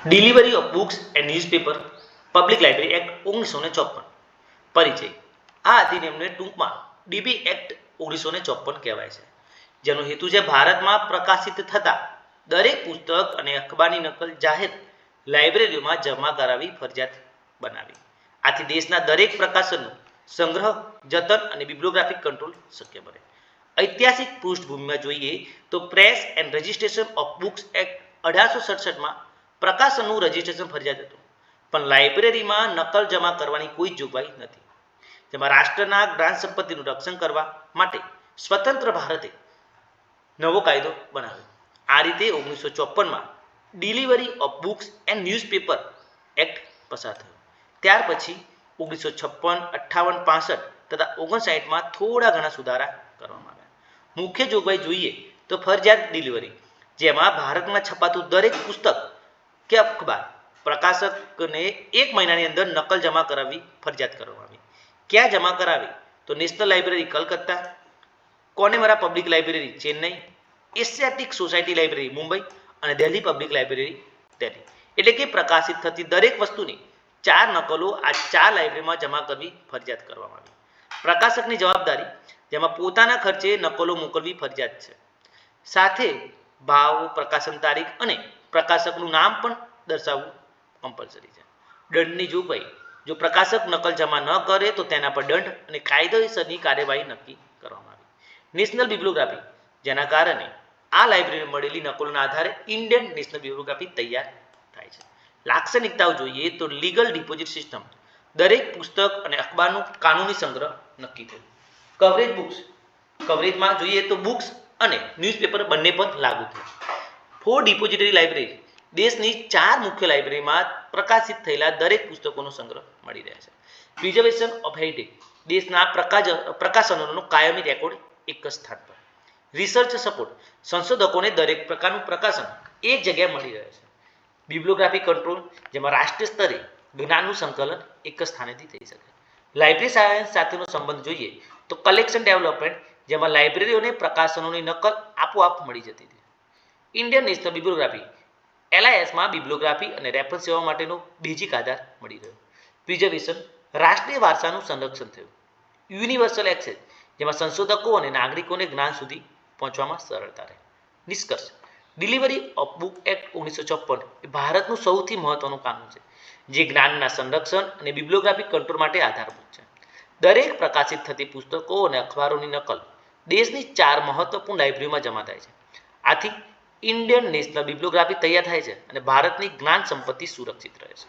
Delivery of books and newspaper public library act 1954 પરિચય. આ અધિનિયમને ટૂંકમાં ડીબી એક્ટ 1954 કહેવાય છે, જેનો હેતુ છે ભારતમાં પ્રકાશિત થતા દરેક પુસ્તક અને અખબારની નકલ જાહેર લાઇબ્રેરીઓમાં જમા કરાવી ફરજિયાત બનાવી. આથી દેશના દરેક પ્રકાશનનો સંગ્રહ, જતન અને બિબ્લિયોગ્રાફિક કંટ્રોલ શક્ય બને. ઐતિહાસિક પૃષ્ઠભૂમિમાં જોઈએ તો press and registration of books act 1867માં પ્રકાશનનું રજિસ્ટ્રેશન ફરજિયાત હતું, પણ લાઇબ્રેરીમાં નકલ જમા કરવાની કોઈ જોગવાઈ નથી. જેમાં રાષ્ટ્રના જ્ઞાન સંપત્તિનું રક્ષણ કરવા માટે સ્વતંત્ર ભારતે નવો કાયદો બનાવ્યો. આ રીતે 1954માં delivery of books and newspaper act પસાર થયો. ત્યાર પછી 1956, 58, 65 તથા 59માં થોડા ઘણા સુધારા કરવામાં આવ્યા. મુખ્ય જોગવાઈ જોઈએ તો ફરજિયાત ડિલિવરી, જેમાં ભારતમાં છપાતું દરેક પુસ્તક કે અખબાર પ્રકાશકને 1 મહિનાની અંદર નકલ જમા કરાવવી ફરજિયાત કરવામાં આવી. ક્યાં જમા કરાવી? તો national library Calcutta, Connemara public library Chennai, Asiatic society library Mumbai અને દિલ્હી પબ્લિક લાઇબ્રેરી દિલ્હી. એટલે કે પ્રકાશિત થતી દરેક વસ્તુની 4 નકલો આ 4 લાઇબ્રેરીમાં જમા કરવી ફરજિયાત કરવામાં આવી. પ્રકાશકની જવાબદારી, જેમાં પોતાના ખર્ચે નકલો મોકલવી ફરજિયાત છે. સાથે ભાવ, પ્રકાશન તારીખ અને પ્રકાશકનું નામ પણ દર્શાવવું કમ્પલસરી છે. દંડની જોગવાઈ, જો પ્રકાશક નકલ જમા ન કરે તો તેના પર દંડ અને કાયદેસરની કાર્યવાહી નક્કી કરવામાં આવી. નેશનલ બિબ્લિયોગ્રાફી, જેના કારણે આ લાઇબ્રેરીને મળેલી નકલોના આધારે ઇન્ડિયન નેશનલ બિબ્લિયોગ્રાફી તૈયાર થાય છે. લાક્ષણિકતાઓ જોઈએ તો લીગલ ડિપોઝિટ સિસ્ટમ, દરેક પુસ્તક અને અખબારનું કાનૂની સંગ્રહ નક્કી થયું. કવરેજ બુક્સ, કવરેજમાં જોઈએ તો બુક્સ અને ન્યૂઝપેપર બંને પર લાગુ થયું. 4 ડિપોઝિટરી લાઇબ્રેરી, દેશની 4 મુખ્ય લાઇબ્રેરીમાં પ્રકાશિત થયેલા દરેક પુસ્તકોનો સંગ્રહ મળી રહે છે. પ્રિઝર્વેશન ઓફ હેરિટેજ, દેશના પ્રકાશનોનો કાયમી રેકોર્ડ એક જ સ્થાન પર. રિસર્ચ સપોર્ટ, સંશોધકોને દરેક પ્રકારનું પ્રકાશન એક જગ્યાએ મળી રહે છે. બિબ્લિયોગ્રાફિક કંટ્રોલ, જેમાં રાષ્ટ્રીય સ્તરે જ્ઞાનનું સંકલન એક જ સ્થાનેથી થઈ શકે. લાઇબ્રેરી સાયન્સ સાથેનો સંબંધ જોઈએ તો કલેક્શન ડેવલપમેન્ટ, જેમાં લાઇબ્રેરીઓને પ્રકાશનોની નકલ આપોઆપ મળી જતી હતી. ઇન્ડિયન નેશનલ બિબ્લિયોગ્રાફી, LISમાં બિબ્લિયોગ્રાફી અને રેફરન્સ સેવા માટેનો બેઝિક આધાર મળી રહ્યો. પ્રિઝર્વેશન, રાષ્ટ્રીય વારસાનું સંરક્ષણ થયું. યુનિવર્સલ એક્સેસ, જેમાં સંશોધકો અને નાગરિકોને જ્ઞાન સુધી પહોંચવામાં સરળતા રહે. નિષ્કર્ષ, ડિલિવરી ઓફ બુક એક્ટ 1954 એ ભારતનું સૌથી મહત્વનું કાનૂન છે, જે જ્ઞાનના સંરક્ષણ અને બિબ્લિયોગ્રાફિક કંટ્રોલ માટે આધારભૂત છે. દરેક પ્રકાશિત થતી પુસ્તકો અને અખબારોની નકલ દેશની 4 મહત્વપૂર્ણ લાઇબ્રેરીમાં જમા થાય છે. આથી ઇન્ડિયન નેશનલ બિબ્લિયોગ્રાફી તૈયાર થાય છે અને ભારતની જ્ઞાન સંપત્તિ સુરક્ષિત રહે છે.